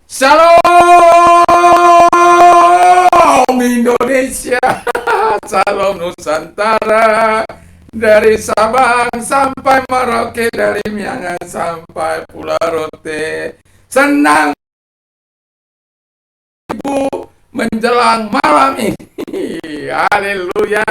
Salam Indonesia, salam Nusantara, dari Sabang sampai Merauke, dari Miangas sampai Pulau Rote. Senang menjelang malam ini, haleluya.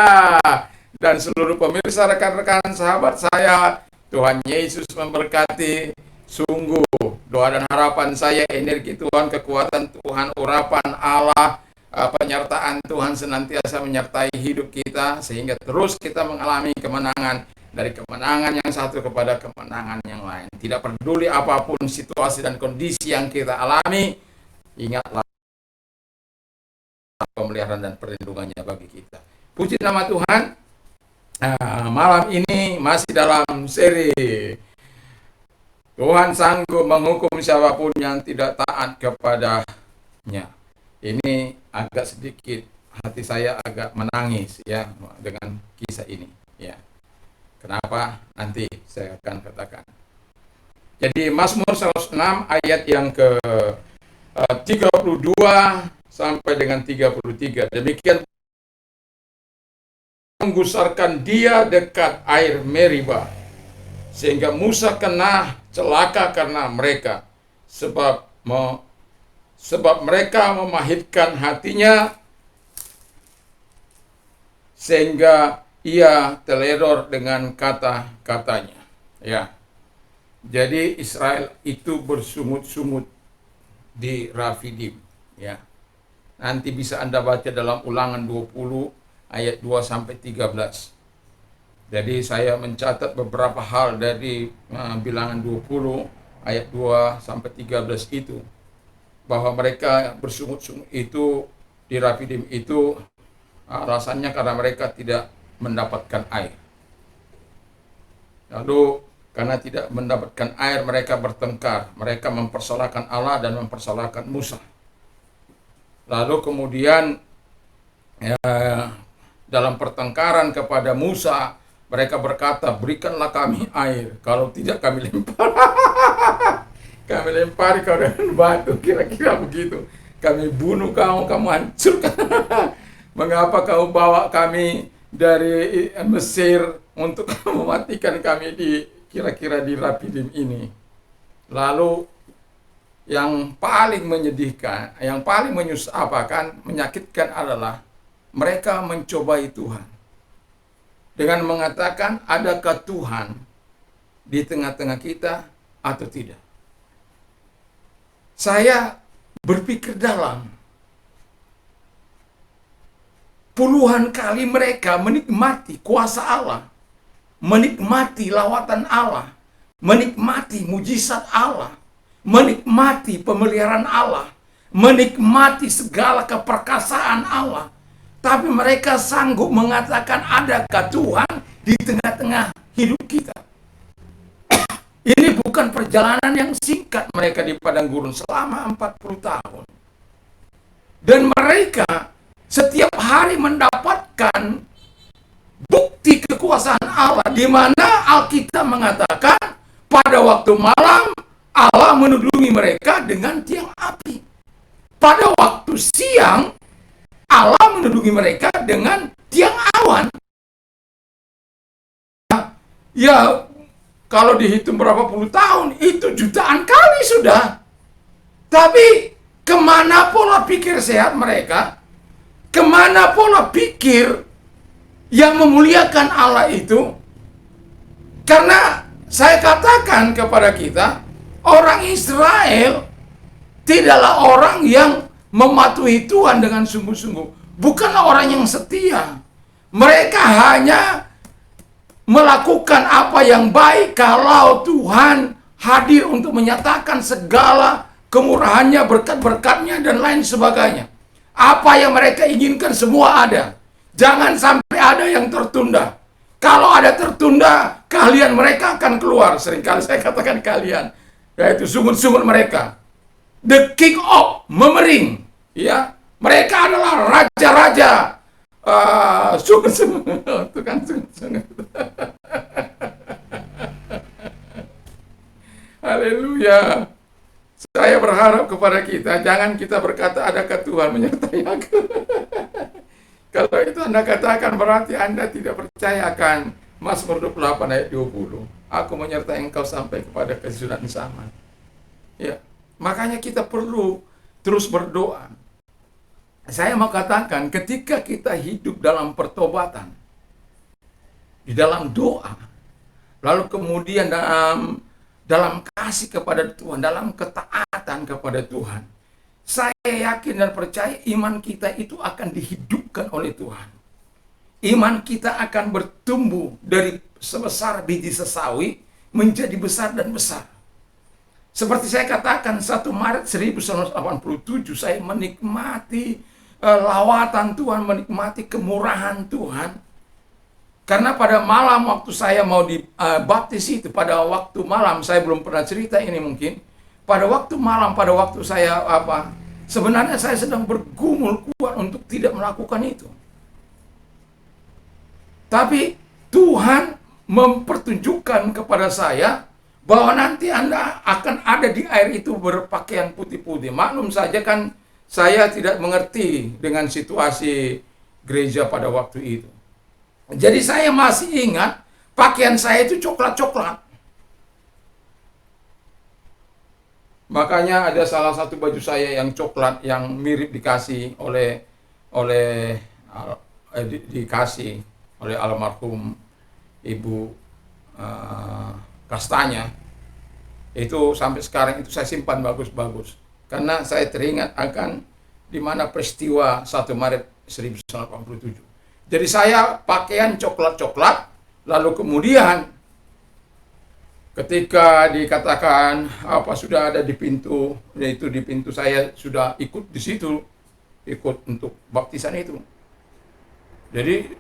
Dan seluruh pemirsa, rekan-rekan, sahabat saya, Tuhan Yesus memberkati. Sungguh doa dan harapan saya, energi Tuhan, kekuatan Tuhan, urapan Allah, penyertaan Tuhan senantiasa menyertai hidup kita, sehingga terus kita mengalami kemenangan, dari kemenangan yang satu kepada kemenangan yang lain. Tidak peduli apapun situasi dan kondisi yang kita alami, ingatlah pemeliharaan dan perlindungannya bagi kita. Puji nama Tuhan. Malam ini masih dalam seri Tuhan sanggup menghukum siapapun yang tidak taat kepadanya. Ini agak sedikit hati saya agak menangis ya dengan kisah ini ya. Kenapa? Nanti saya akan katakan. Jadi Mazmur 106 ayat yang ke 32 sampai dengan 33. Demikian menggusarkan dia dekat air Meriba, sehingga Musa kena celaka karena mereka, sebab mereka memahitkan hatinya, sehingga ia teledor dengan kata-katanya. Ya, jadi Israel itu bersungut-sungut di Rafidim. Ya, nanti bisa Anda baca dalam Ulangan 20 ayat 2 sampai 13. Jadi saya mencatat beberapa hal dari bilangan 20 ayat 2 sampai 13 itu, bahwa mereka bersungut-sungut itu di Rafidim itu alasannya karena mereka tidak mendapatkan air. Lalu karena tidak mendapatkan air, mereka bertengkar, mereka mempersalahkan Allah dan mempersalahkan Musa. Lalu kemudian dalam pertengkaran kepada Musa, mereka berkata, berikanlah kami air, kalau tidak kami lempar. Kami lempari kau dengan batu, kira-kira begitu. Kami bunuh kamu, kamu hancurkan. Mengapa kau bawa kami dari Mesir untuk mematikan kami di kira-kira di Rafidim ini? Lalu yang paling menyedihkan, yang paling menyakitkan adalah mereka mencobai Tuhan dengan mengatakan, adakah Tuhan di tengah-tengah kita atau tidak? Saya berpikir dalam, puluhan kali mereka menikmati kuasa Allah, menikmati lawatan Allah, menikmati mujizat Allah, menikmati pemeliharaan Allah, menikmati segala keperkasaan Allah. Tapi mereka sanggup mengatakan, adakah Tuhan di tengah-tengah hidup kita? Ini bukan perjalanan yang singkat mereka di padang gurun selama 40 tahun. Dan mereka setiap hari mendapatkan bukti kekuasaan Allah, di mana Alkitab mengatakan pada waktu malam Allah menudungi mereka dengan tiang api. Pada waktu siang Allah menudungi mereka dengan tiang awan. Ya, kalau dihitung berapa puluh tahun, itu jutaan kali sudah. Tapi kemana pola pikir sehat mereka? Kemana pola pikir yang memuliakan Allah itu? Karena saya katakan kepada kita, orang Israel tidaklah orang yang mematuhi Tuhan dengan sungguh-sungguh. Bukanlah orang yang setia. Mereka hanya melakukan apa yang baik kalau Tuhan hadir untuk menyatakan segala kemurahannya, berkat-berkatnya, dan lain sebagainya. Apa yang mereka inginkan semua ada. Jangan sampai ada yang tertunda. Kalau ada tertunda, keahlian mereka akan keluar. Seringkali saya katakan keahlian, yaitu sungut-sungut mereka. The king of memering, ya, mereka adalah raja-raja sungut-sungut, tukang sungut-sungut. Haleluya. Saya berharap kepada kita, jangan kita berkata, adakah Tuhan menyertai aku? Kalau itu Anda katakan, berarti Anda tidak percaya akan Mazmur 28 ayat 20. Aku menyertai engkau sampai kepada kesudahan zaman. Ya, makanya kita perlu terus berdoa. Saya mau katakan, ketika kita hidup dalam pertobatan, di dalam doa, lalu kemudian dalam kasih kepada Tuhan, dalam ketaatan kepada Tuhan, saya yakin dan percaya iman kita itu akan dihidupkan oleh Tuhan. Iman kita akan bertumbuh dari sebesar biji sesawi menjadi besar dan besar. Seperti saya katakan, 1 Maret 1987 saya menikmati lawatan Tuhan, menikmati kemurahan Tuhan. Karena pada malam waktu saya mau dibaptis itu, pada waktu malam, saya belum pernah cerita ini mungkin. Pada waktu malam, pada waktu saya sebenarnya saya sedang bergumul kuat untuk tidak melakukan itu. Tapi Tuhan mempertunjukkan kepada saya bahwa nanti Anda akan ada di air itu berpakaian putih-putih. Maklum saja kan saya tidak mengerti dengan situasi gereja pada waktu itu. Jadi saya masih ingat pakaian saya itu coklat-coklat. Makanya ada salah satu baju saya yang coklat yang mirip dikasih dikasih oleh almarhum Ibu Kastanya. Itu sampai sekarang itu saya simpan bagus-bagus. Karena saya teringat akan di mana peristiwa 1 Maret 1987. Jadi saya pakaian coklat-coklat, lalu kemudian ketika dikatakan sudah ada di pintu, yaitu di pintu saya sudah ikut di situ, ikut untuk baptisan itu. Jadi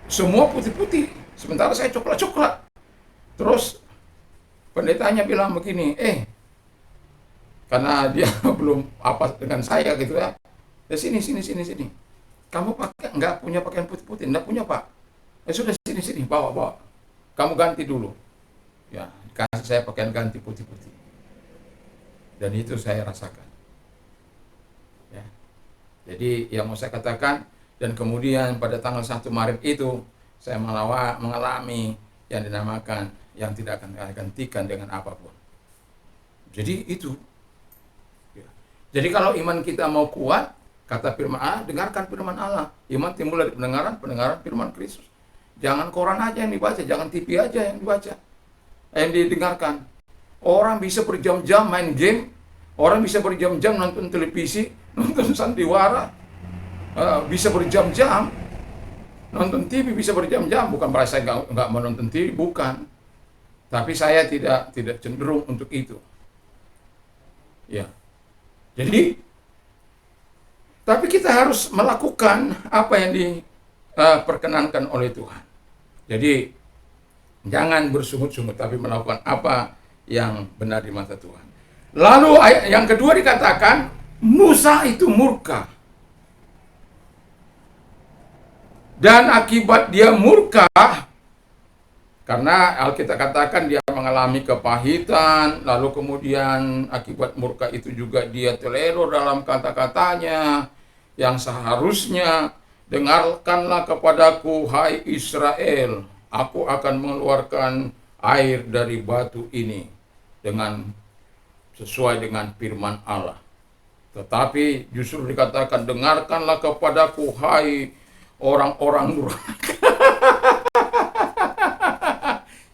semua putih-putih, sementara saya coklat-coklat. Terus pendetanya bilang begini, karena dia belum apa dengan saya gitu ya. Sini. Kamu nggak punya pakaian putih-putih? Nggak punya, Pak. Sudah sini, bawa. Kamu ganti dulu. Ya, kasih saya pakaian ganti putih-putih. Dan itu saya rasakan. Ya. Jadi yang mau saya katakan, dan kemudian pada tanggal 1 Maret itu saya mengalami yang dinamakan yang tidak akan gantikan dengan apapun. Jadi itu. Ya. Jadi kalau iman kita mau kuat, kata firman Allah, dengarkan firman Allah. Iman timbul dari pendengaran firman Kristus. Jangan koran aja yang dibaca, jangan TV aja yang dibaca, yang didengarkan. Orang bisa berjam-jam main game, orang bisa berjam-jam nonton televisi, nonton sandiwara, bisa berjam-jam nonton TV, bisa berjam-jam. Bukan berarti saya nggak menonton TV, bukan. Tapi saya tidak cenderung untuk itu. Ya, jadi tapi kita harus melakukan apa yang diperkenankan oleh Tuhan. Jadi jangan bersungut-sungut, tapi melakukan apa yang benar di mata Tuhan. Lalu ayat yang kedua dikatakan, Musa itu murka. Dan akibat dia murka, karena Alkitab katakan dia mengalami kepahitan, lalu kemudian akibat murka itu juga dia terlelor dalam kata-katanya, yang seharusnya, dengarkanlah kepadaku, hai Israel, aku akan mengeluarkan air dari batu ini sesuai dengan firman Allah. Tetapi justru dikatakan, dengarkanlah kepadaku, hai orang-orang durhaka.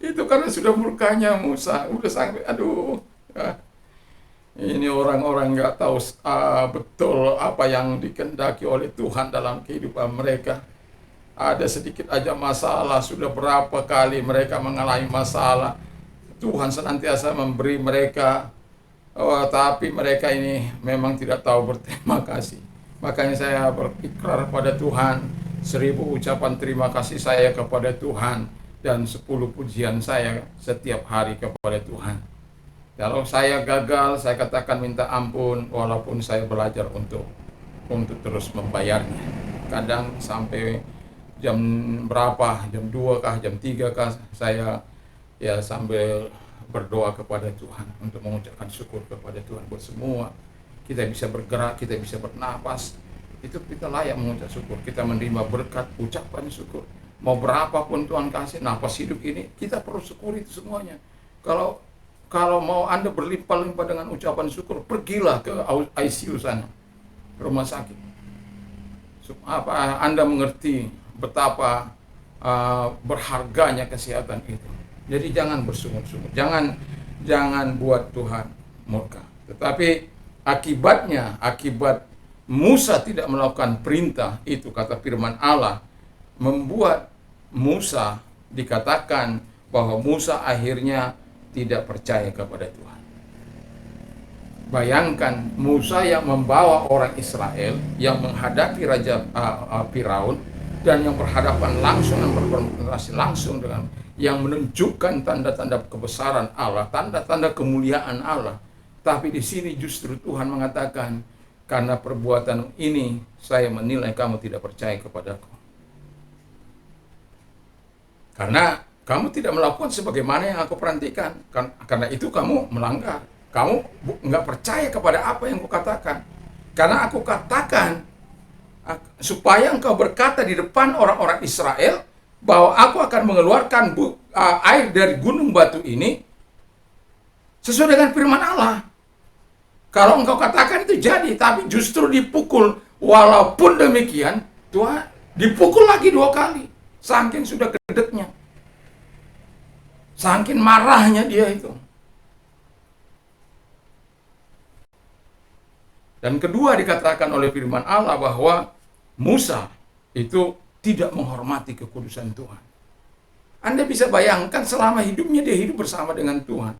Itu karena sudah murkanya Musa, udah sampai ini orang-orang nggak tahu betul apa yang dikehendaki oleh Tuhan dalam kehidupan mereka. Ada sedikit aja masalah, sudah berapa kali mereka mengalami masalah. Tuhan senantiasa memberi mereka, tapi mereka ini memang tidak tahu berterima kasih. Makanya saya berikrar pada Tuhan, 1000 ucapan terima kasih saya kepada Tuhan, dan 10 pujian saya setiap hari kepada Tuhan. Kalau saya gagal, saya katakan minta ampun, walaupun saya belajar untuk terus membayarnya. Kadang sampai jam berapa, jam 2 kah, jam 3 kah, saya ya sambil berdoa kepada Tuhan, untuk mengucapkan syukur kepada Tuhan buat semua. Kita bisa bergerak, kita bisa bernapas, itu kita layak mengucap syukur. Kita menerima berkat, ucapan syukur. Mau berapapun Tuhan kasih, napas hidup ini, kita perlu syukuri itu semuanya. Kalau mau Anda berlimpah-limpah dengan ucapan syukur, pergilah ke ICU sana, ke rumah sakit. Anda mengerti betapa berharganya kesehatan itu. Jadi jangan bersungut-sungut, jangan buat Tuhan murka. Tetapi akibat Musa tidak melakukan perintah itu, kata firman Allah, membuat Musa dikatakan bahwa Musa akhirnya tidak percaya kepada Tuhan. Bayangkan Musa yang membawa orang Israel yang menghadapi Raja Firaun dan yang berhadapan langsung dan berkonfrontasi langsung dengan yang menunjukkan tanda-tanda kebesaran Allah, tanda-tanda kemuliaan Allah. Tapi di sini justru Tuhan mengatakan, karena perbuatan ini saya menilai kamu tidak percaya kepadaku. Karena kamu tidak melakukan sebagaimana yang aku perhatikan. Karena itu kamu melanggar. Kamu nggak percaya kepada apa yang kukatakan. Karena aku katakan supaya engkau berkata di depan orang-orang Israel bahwa aku akan mengeluarkan air dari gunung batu ini sesuai dengan firman Allah. Kalau engkau katakan itu jadi, tapi justru dipukul. Walaupun demikian, Tuhan dipukul lagi 2 kali. Saking sudah gedeknya. Saking marahnya dia itu. Dan kedua dikatakan oleh firman Allah bahwa Musa itu tidak menghormati kekudusan Tuhan. Anda bisa bayangkan selama hidupnya dia hidup bersama dengan Tuhan.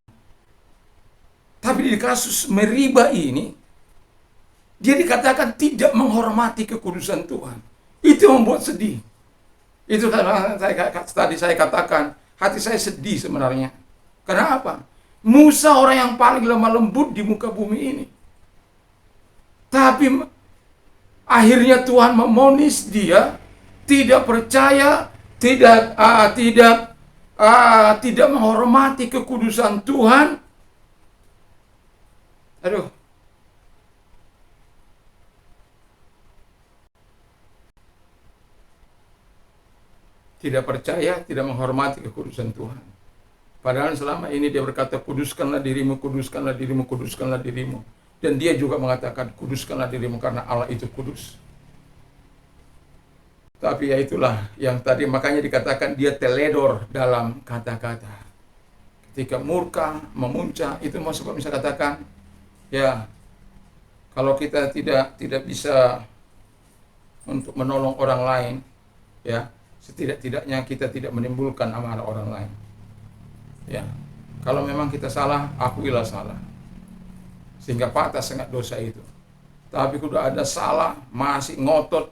Tapi di kasus Meriba ini, dia dikatakan tidak menghormati kekudusan Tuhan. Itu yang membuat sedih. Itu tadi saya katakan, hati saya sedih sebenarnya. Karena apa? Musa orang yang paling lemah lembut di muka bumi ini. Tapi akhirnya Tuhan memonis dia tidak percaya, tidak menghormati kekudusan Tuhan. Aduh. Tidak percaya, tidak menghormati kekudusan Tuhan. Padahal selama ini dia berkata, kuduskanlah dirimu, kuduskanlah dirimu, kuduskanlah dirimu. Dan dia juga mengatakan, kuduskanlah dirimu karena Allah itu kudus. Tapi ya itulah yang tadi makanya dikatakan dia teledor dalam kata-kata. Ketika murka, memuncak, itu masuk bisa katakan, ya kalau kita tidak bisa untuk menolong orang lain, ya setidak-tidaknya kita tidak menimbulkan amarah orang lain. Ya, kalau memang kita salah, akuilah salah. Sehingga patah sengat dosa itu. Tapi sudah ada salah, masih ngotot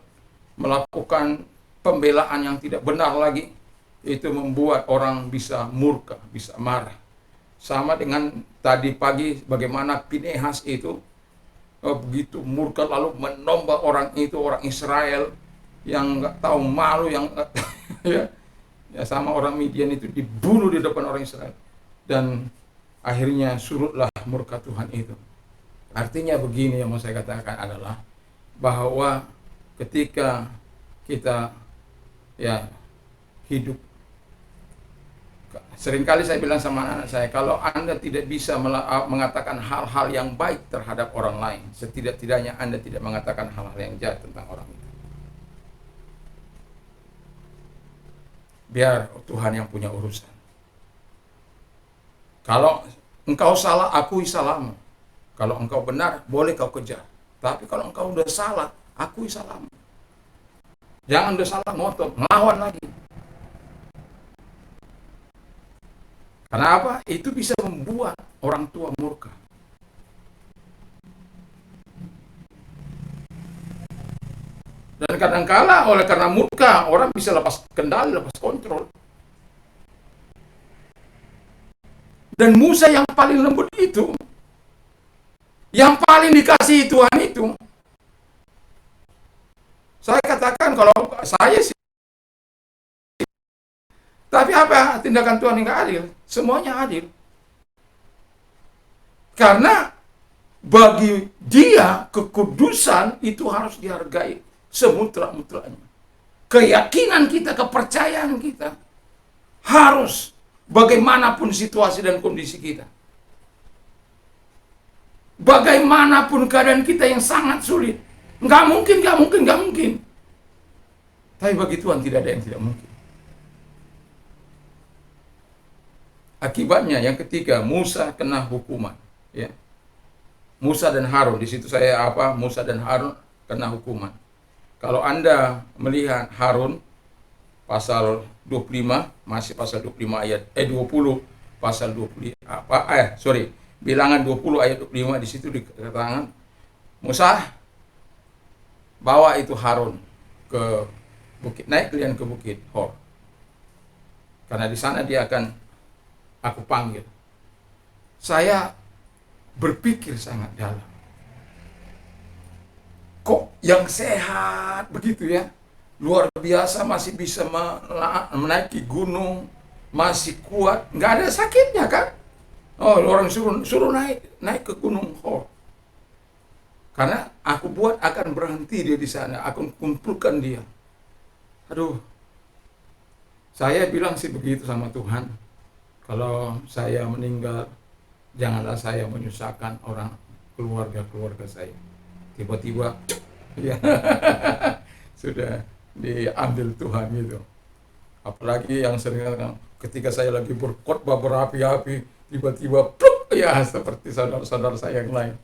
melakukan pembelaan yang tidak benar lagi, itu membuat orang bisa murka, bisa marah. Sama dengan tadi pagi bagaimana Pinehas itu begitu murka lalu menombak orang itu, orang Israel yang nggak tahu malu, yang ya sama orang Midian itu dibunuh di depan orang Israel. Dan akhirnya surutlah murka Tuhan itu. Artinya begini yang mau saya katakan adalah bahwa ketika kita ya hidup, seringkali saya bilang sama anak saya, kalau Anda tidak bisa mengatakan hal-hal yang baik terhadap orang lain, setidak-tidaknya Anda tidak mengatakan hal-hal yang jahat tentang orang itu. Biar Tuhan yang punya urusan. Kalau engkau salah, akui salahmu. Kalau engkau benar, boleh kau kejar. Tapi kalau engkau udah salah, akui salahmu. Jangan udah salah ngotot, ngelawan lagi. Karena apa? Itu bisa membuat orang tua murka. Dan kadang-kala oleh karena murka, orang bisa lepas kendali, lepas kontrol. Dan Musa yang paling lembut itu, yang paling dikasihi Tuhan itu, saya katakan kalau saya sih, tapi apa tindakan Tuhan yang gak adil? Semuanya adil. Karena bagi dia kekudusan itu harus dihargai semutlak-mutlaknya. Keyakinan kita, kepercayaan kita harus bagaimanapun situasi dan kondisi kita. Bagaimanapun keadaan kita yang sangat sulit. Nggak mungkin. Tapi bagi Tuhan tidak ada yang tidak mungkin. Akibatnya yang ketiga, Musa kena hukuman. Ya. Musa dan Harun, di situ Musa dan Harun kena hukuman. Kalau Anda melihat Harun, pasal 25, masih pasal 25 ayat 20, pasal 20 Bilangan 20 ayat 25, di situ dikatakan Musa bawa itu Harun ke bukit, naik kalian ke bukit Hor. Karena di sana dia akan aku panggil. Saya berpikir sangat dalam. Kok yang sehat begitu ya? Luar biasa, masih bisa menaiki gunung, masih kuat, nggak ada sakitnya kan? Oh, orang suruh naik ke gunung Hor. Karena aku buat akan berhenti dia di sana, akan kumpulkan dia. Aduh, saya bilang sih begitu sama Tuhan. Kalau saya meninggal, janganlah saya menyusahkan keluarga saya. Tiba-tiba, ya, sudah diambil Tuhan gitu. Apalagi yang sering ketika saya lagi berkhotbah berapi-api, tiba-tiba ya seperti saudara-saudara saya yang lain.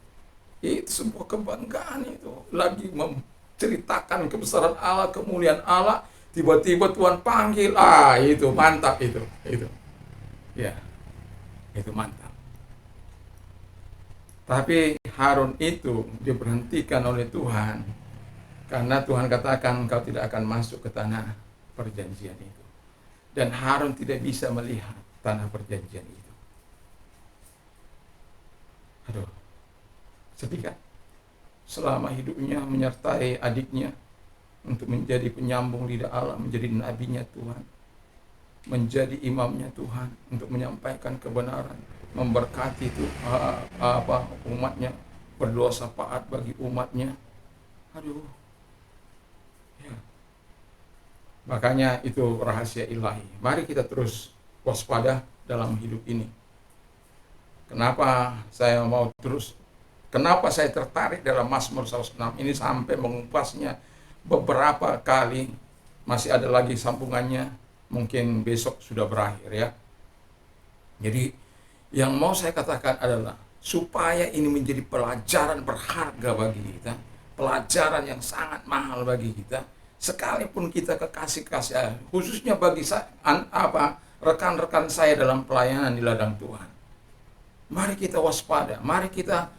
Itu sebuah kebanggaan itu. Lagi menceritakan kebesaran Allah, kemuliaan Allah, tiba-tiba Tuhan panggil. Itu mantap itu. Ya. Itu mantap. Tapi Harun itu diberhentikan oleh Tuhan karena Tuhan katakan engkau tidak akan masuk ke tanah perjanjian itu. Dan Harun tidak bisa melihat tanah perjanjian itu. Aduh, sedih kan? Selama hidupnya menyertai adiknya untuk menjadi penyambung lidah Allah, menjadi nabinya Tuhan, menjadi imamnya Tuhan untuk menyampaikan kebenaran, memberkati itu umatnya, berdoa syafaat bagi umatnya. Aduh, ya. Makanya itu rahasia ilahi. Mari kita terus waspada dalam hidup ini. Kenapa saya tertarik dalam Mazmur 106 ini sampai mengupasnya beberapa kali, masih ada lagi sambungannya, mungkin besok sudah berakhir ya. Jadi yang mau saya katakan adalah supaya ini menjadi pelajaran berharga bagi kita, pelajaran yang sangat mahal bagi kita, sekalipun kita kekasih-kasih, khususnya bagi rekan-rekan saya dalam pelayanan di ladang Tuhan. Mari kita waspada, mari kita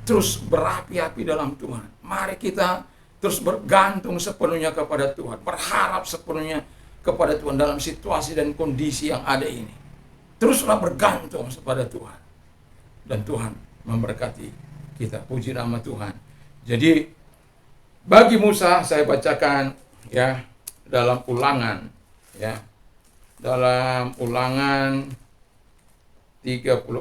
terus berapi-api dalam Tuhan. Mari kita terus bergantung sepenuhnya kepada Tuhan, berharap sepenuhnya kepada Tuhan dalam situasi dan kondisi yang ada ini. Teruslah bergantung kepada Tuhan. Dan Tuhan memberkati kita. Puji nama Tuhan. Jadi bagi Musa saya bacakan ya dalam Ulangan ya. Dalam Ulangan 34.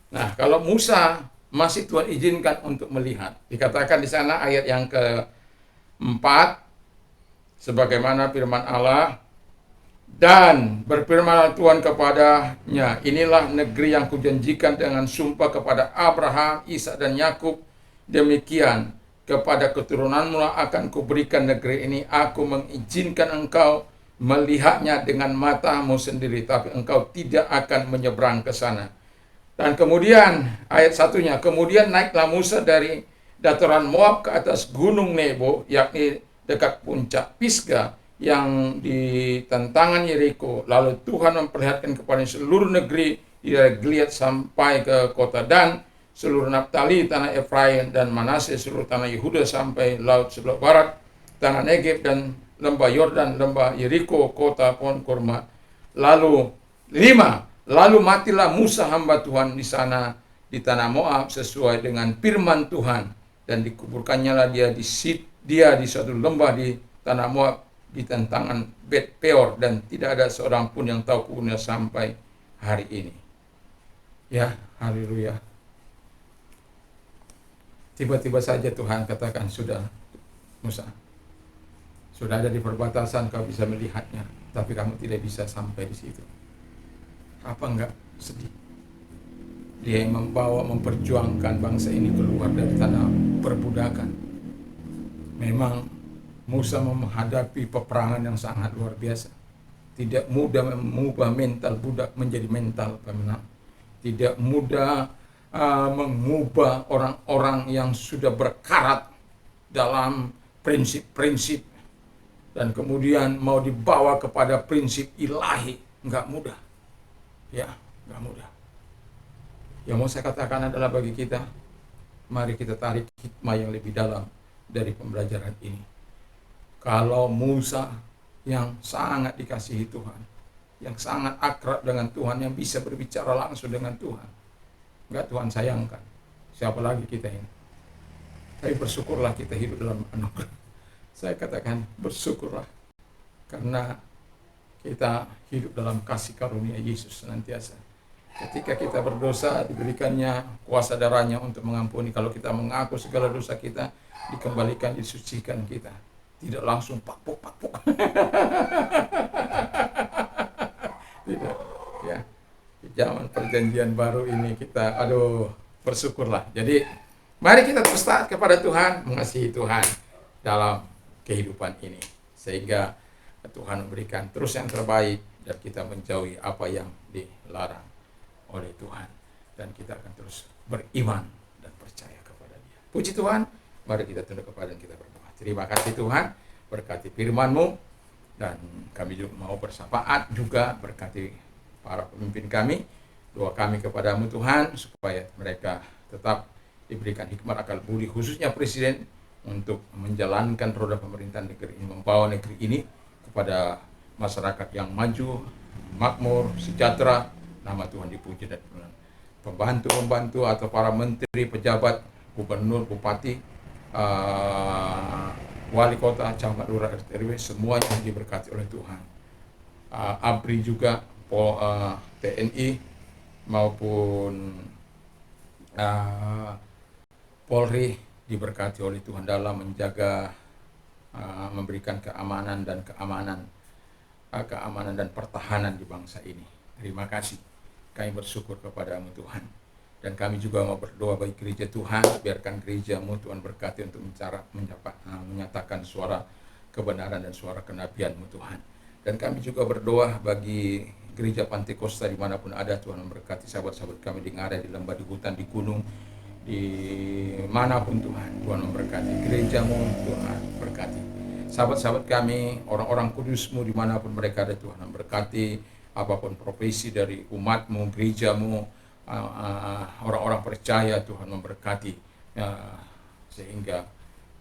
Nah, kalau Musa masih Tuhan izinkan untuk melihat. Dikatakan di sana ayat yang ke-4, sebagaimana firman Allah, dan berfirmanlah Tuhan kepadanya, inilah negeri yang kujanjikan dengan sumpah kepada Abraham, Ishak dan Yakub, demikian kepada keturunanmu akan kuberikan negeri ini. Aku mengizinkan engkau melihatnya dengan matamu sendiri, tapi engkau tidak akan menyeberang ke sana. Dan kemudian ayat 1-nya, kemudian naiklah Musa dari dataran Moab ke atas gunung Nebo, yakni dekat puncak Pisgah yang di tantangan Yeriko. Lalu Tuhan memperlihatkan kepada seluruh negeri dari Gilead sampai ke kota Dan, seluruh Naftali, tanah Efraim dan Manase, seluruh tanah Yehuda sampai laut sebelah barat, tanah Negeb dan lembah Yordan, lembah Yeriko, kota pohon kurma. Lalu 5, lalu matilah Musa hamba Tuhan di sana di tanah Moab sesuai dengan firman Tuhan, dan dikuburkannya lah dia di suatu lembah di tanah Moab di tantangan Bet Peor, dan tidak ada seorang pun yang tahu kuburnya sampai hari ini. Ya, haleluya. Tiba-tiba saja Tuhan katakan, sudah Musa, sudah ada di perbatasan, kau bisa melihatnya, tapi kamu tidak bisa sampai di situ. Apa enggak sedih? Dia yang memperjuangkan bangsa ini keluar dari tanah perbudakan. Memang Musa menghadapi peperangan yang sangat luar biasa. Tidak mudah mengubah mental budak menjadi mental pemenang. Tidak mudah mengubah orang-orang yang sudah berkarat dalam prinsip-prinsip dan kemudian mau dibawa kepada prinsip ilahi. Enggak mudah. Ya, enggak mudah. Yang mau saya katakan adalah bagi kita, mari kita tarik hikmah yang lebih dalam dari pembelajaran ini. Kalau Musa yang sangat dikasihi Tuhan, yang sangat akrab dengan Tuhan, yang bisa berbicara langsung dengan Tuhan, enggak Tuhan sayangkan, siapa lagi kita ini? Tapi bersyukurlah kita hidup dalam anugerah. Saya katakan bersyukurlah, karena kita hidup dalam kasih karunia Yesus senantiasa. Ketika kita berdosa, diberikannya kuasa darahnya untuk mengampuni. Kalau kita mengaku segala dosa kita, dikembalikan, disucikan kita. Tidak langsung pakpuk. Tidak, ya. Di zaman perjanjian baru ini kita, bersyukurlah. Jadi, mari kita terus taat kepada Tuhan, mengasihi Tuhan dalam kehidupan ini. Sehingga Tuhan memberikan terus yang terbaik dan kita menjauhi apa yang dilarang oleh Tuhan, dan kita akan terus beriman dan percaya kepada Dia. Puji Tuhan, mari kita tunduk kepada dan kita berdoa. Terima kasih Tuhan, berkati firman-Mu, dan kami juga mau bersafaat juga, berkati para pemimpin kami. Doa kami kepada-Mu Tuhan, supaya mereka tetap diberikan hikmat akal budi, khususnya Presiden, untuk menjalankan roda pemerintahan negeri ini, membawa negeri ini kepada masyarakat yang maju, makmur, sejahtera. Nama Tuhan dipuji dan pembantu-pembantu atau para menteri, pejabat, gubernur, bupati, wali kota, camat, lurah, RT, RW, semuanya diberkati oleh Tuhan. ABRI juga, TNI maupun Polri diberkati oleh Tuhan dalam menjaga, memberikan keamanan dan pertahanan di bangsa ini. Terima kasih. Kami bersyukur kepada-Mu Tuhan. Dan kami juga mau berdoa bagi gereja Tuhan, biarkan gereja-Mu Tuhan berkati untuk menyatakan suara kebenaran dan suara kenabian-Mu Tuhan. Dan kami juga berdoa bagi gereja Pantekosta dimanapun ada, Tuhan memberkati sahabat-sahabat kami di Ngada, di lembah, di hutan, di gunung, di manapun Tuhan. Tuhan memberkati gereja-Mu, Tuhan berkati sahabat-sahabat kami, orang-orang kudus-Mu dimanapun mereka ada, Tuhan memberkati apapun profesi dari umat-Mu, gereja-Mu, orang-orang percaya, Tuhan memberkati, sehingga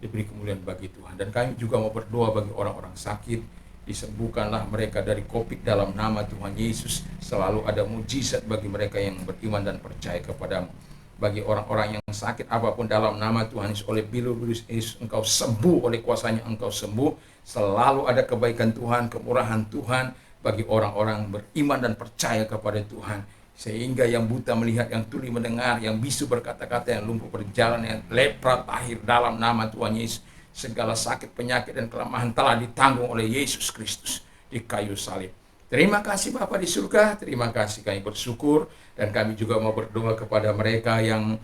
diberi kemuliaan bagi Tuhan. Dan kami juga mau berdoa bagi orang-orang sakit, disembuhkanlah mereka dari COVID dalam nama Tuhan Yesus. Selalu ada mujizat bagi mereka yang beriman dan percaya kepada-Mu. Bagi orang-orang yang sakit apapun dalam nama Tuhan Yesus, oleh virus Yesus Engkau sembuh, oleh kuasanya Engkau sembuh. Selalu ada kebaikan Tuhan, kemurahan Tuhan bagi orang-orang beriman dan percaya kepada Tuhan, sehingga yang buta melihat, yang tuli mendengar, yang bisu berkata-kata, yang lumpuh berjalan, yang lepra tahir dalam nama Tuhan Yesus. Segala sakit, penyakit, dan kelemahan telah ditanggung oleh Yesus Kristus di kayu salib. Terima kasih Bapa di surga, terima kasih, kami bersyukur. Dan kami juga mau berdoa kepada mereka yang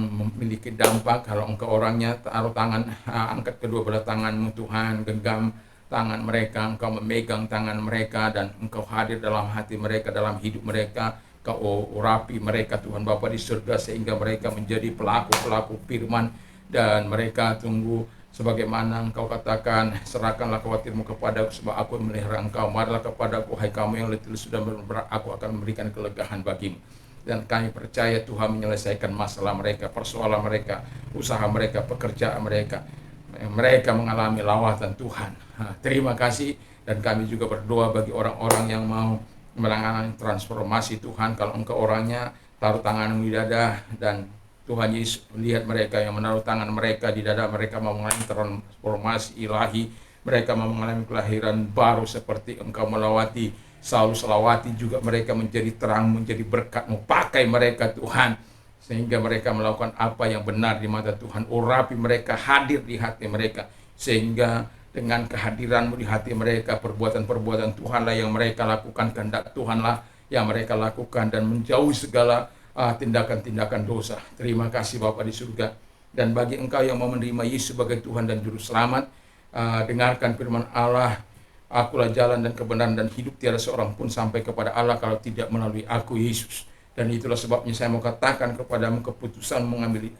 memiliki dampak. Kalau Engkau orangnya, taruh tangan, angkat kedua belah tangan-Mu Tuhan, genggam tangan mereka, Engkau memegang tangan mereka, dan Engkau hadir dalam hati mereka, dalam hidup mereka. Engkau urapi mereka Tuhan Bapa di surga, sehingga mereka menjadi pelaku-pelaku firman, dan mereka tunggu sebagaimana Engkau katakan, serahkanlah khawatirmu kepadaku, sebab aku memelihara engkau. Marilah kepadaku, hai kamu yang letih sudah berat, aku akan memberikan kelegaan bagimu. Dan kami percaya Tuhan menyelesaikan masalah mereka, persoalan mereka, usaha mereka, pekerjaan mereka. Mereka mengalami lawatan Tuhan. Terima kasih. Dan kami juga berdoa bagi orang-orang yang mau mengalami transformasi Tuhan. Kalau Engkau orangnya, taruh tangan di dada, dan Tuhan Yesus melihat mereka yang menaruh tangan mereka di dada, mereka mau mengalami transformasi ilahi. Mereka mau mengalami kelahiran baru seperti Engkau melawati Saul selawati juga mereka menjadi terang, menjadi berkat-Mu. Pakai mereka Tuhan, sehingga mereka melakukan apa yang benar di mata Tuhan. Urapi mereka, hadir di hati mereka, sehingga dengan kehadiran-Mu di hati mereka, perbuatan-perbuatan Tuhanlah yang mereka lakukan, kehendak Tuhanlah yang mereka lakukan, dan menjauhi segala tindakan-tindakan dosa. Terima kasih Bapa di surga. Dan bagi engkau yang mau menerima Yesus sebagai Tuhan dan Juru Selamat, dengarkan firman Allah, akulah jalan dan kebenaran dan hidup, tiada seorang pun sampai kepada Allah kalau tidak melalui aku, Yesus. Dan itulah sebabnya saya mau katakan kepadamu, keputusan mengambil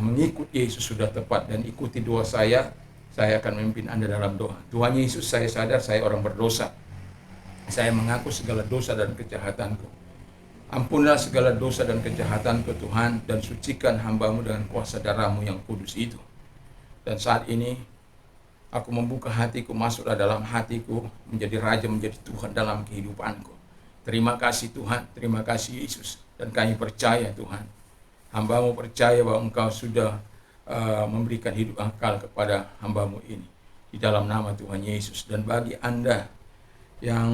mengikut Yesus sudah tepat, dan ikuti doa saya akan memimpin Anda dalam doa. Tuhan Yesus, saya sadar saya orang berdosa. Saya mengaku segala dosa dan kejahatanku. Ampunilah segala dosa dan kejahatanku Tuhan, dan sucikan hamba-Mu dengan kuasa darah-Mu yang kudus itu. Dan saat ini aku membuka hatiku, masuklah dalam hatiku, menjadi Raja, menjadi Tuhan dalam kehidupanku. Terima kasih Tuhan, terima kasih Yesus. Dan kami percaya Tuhan, hamba-Mu percaya bahwa Engkau sudah memberikan hidup kekal kepada hamba-Mu ini, di dalam nama Tuhan Yesus. Dan bagi Anda yang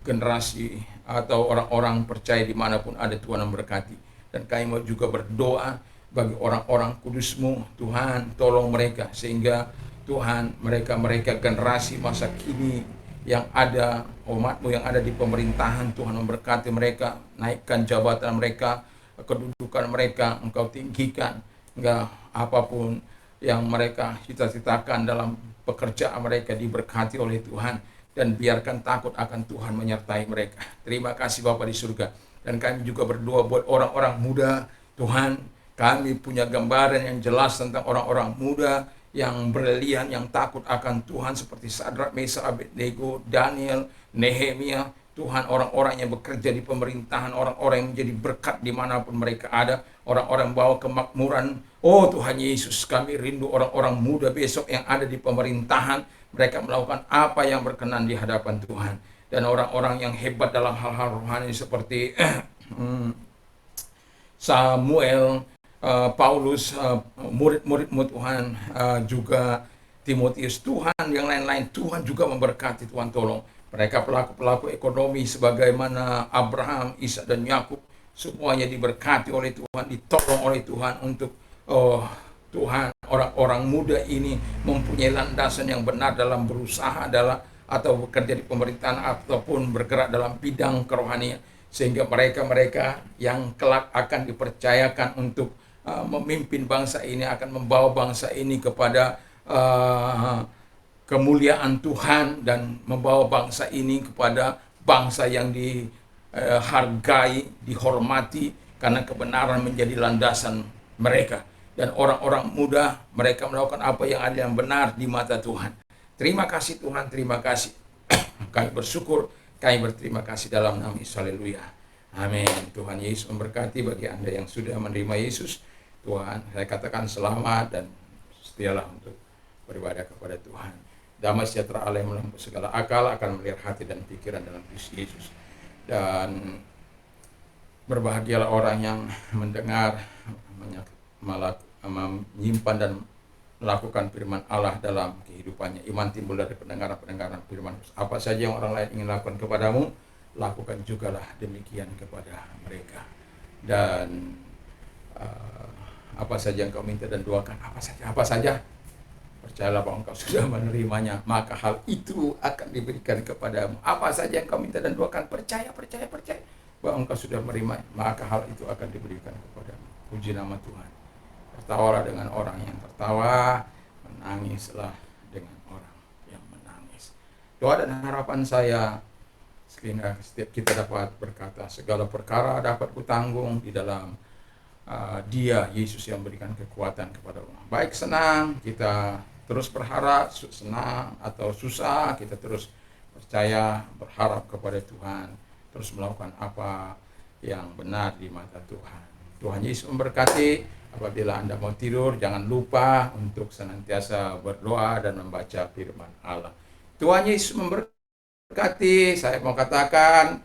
generasi atau orang-orang percaya dimanapun ada, Tuhan memberkati. Dan kami mau juga berdoa bagi orang-orang kudus-Mu, Tuhan tolong mereka, sehingga Tuhan mereka generasi masa kini yang ada, umat-Mu yang ada di pemerintahan, Tuhan memberkati mereka, naikkan jabatan mereka, kedudukan mereka Engkau tinggikan, enggak apapun yang mereka cita-citakan dalam pekerjaan mereka diberkati oleh Tuhan. Dan biarkan takut akan Tuhan menyertai mereka. Terima kasih Bapa di surga. Dan kami juga berdoa buat orang-orang muda. Tuhan, kami punya gambaran yang jelas tentang orang-orang muda yang berlian, yang takut akan Tuhan, seperti Sadrak, Mesak, Abednego, Daniel, Nehemia. Tuhan, orang-orang yang bekerja di pemerintahan, orang-orang yang menjadi berkat dimanapun mereka ada, orang-orang bawa kemakmuran. Oh Tuhan Yesus, kami rindu orang-orang muda besok yang ada di pemerintahan, mereka melakukan apa yang berkenan di hadapan Tuhan. Dan orang-orang yang hebat dalam hal-hal rohani seperti Samuel, Paulus, murid-murid-Mu Tuhan, juga Timotius, Tuhan yang lain-lain, Tuhan juga memberkati. Tuhan tolong mereka pelaku-pelaku ekonomi sebagaimana Abraham, Ishak dan Yakub, semuanya diberkati oleh Tuhan, ditolong oleh Tuhan untuk Tuhan, orang-orang muda ini mempunyai landasan yang benar dalam berusaha atau bekerja di pemerintahan ataupun bergerak dalam bidang kerohanian, sehingga mereka yang kelak akan dipercayakan untuk memimpin bangsa ini, akan membawa bangsa ini kepada kemuliaan Tuhan, dan membawa bangsa ini kepada bangsa yang dihargai, dihormati, karena kebenaran menjadi landasan mereka. Dan orang-orang muda, mereka melakukan apa yang adil yang benar di mata Tuhan. Terima kasih Tuhan, terima kasih. Kami bersyukur, kami berterima kasih dalam nama Yesus. Haleluya. Amin. Tuhan Yesus memberkati. Bagi Anda yang sudah menerima Yesus, Tuhan, saya katakan selamat dan setialah untuk beribadah kepada Tuhan. Damai sejahtera Allah yang melampaui segala akal akan melihara hati dan pikiran dalam Kristus Yesus. Dan berbahagialah orang yang mendengar, menyimpan dan melakukan firman Allah dalam kehidupannya. Iman timbul dari pendengaran firman. Apa saja yang orang lain ingin lakukan kepadamu, lakukan jugalah demikian kepada mereka. Dan apa saja yang kau minta dan doakan, apa saja, percayalah bahwa engkau sudah menerimanya, maka hal itu akan diberikan kepadamu. Apa saja yang kau minta dan doakan, percaya bahwa engkau sudah menerima, maka hal itu akan diberikan kepadamu. Puji nama Tuhan. Tertawalah dengan orang yang tertawa, menangislah dengan orang yang menangis. Doa dan harapan saya, sehingga setiap kita dapat berkata, segala perkara dapat kutanggung di dalam Dia, Yesus, yang memberikan kekuatan kepada orang. Baik senang, kita terus berharap, senang atau susah, kita terus percaya, berharap kepada Tuhan, terus melakukan apa yang benar di mata Tuhan. Tuhan Yesus memberkati. Apabila Anda mau tidur, jangan lupa untuk senantiasa berdoa dan membaca firman Allah. Tuhan Yesus memberkati. Saya mau katakan,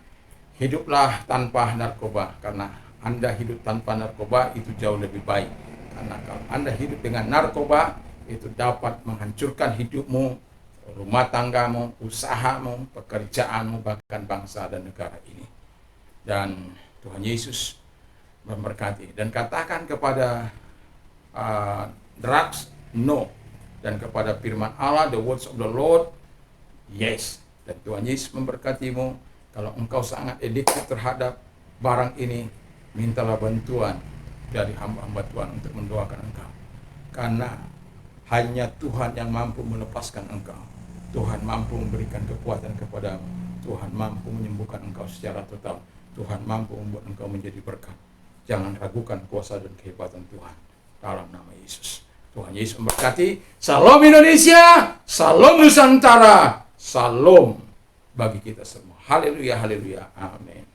hiduplah tanpa narkoba, karena Anda hidup tanpa narkoba itu jauh lebih baik. Karena kalau Anda hidup dengan narkoba, itu dapat menghancurkan hidupmu, rumah tanggamu, usahamu, pekerjaanmu, bahkan bangsa dan negara ini. Dan Tuhan Yesus memberkati. Dan katakan kepada drugs, no. Dan kepada firman Allah, the words of the Lord, yes. Dan Tuhan Yesus memberkatimu. Kalau engkau sangat addicted terhadap barang ini, mintalah bantuan dari hamba-hamba Tuhan untuk mendoakan engkau. Karena hanya Tuhan yang mampu melepaskan engkau. Tuhan mampu memberikan kekuatan kepadamu. Tuhan mampu menyembuhkan engkau secara total. Tuhan mampu membuat engkau menjadi berkat. Jangan ragukan kuasa dan kehebatan Tuhan. Dalam nama Yesus. Tuhan Yesus memberkati. Salam Indonesia, salam Nusantara, salam bagi kita semua. Haleluya, haleluya, amin.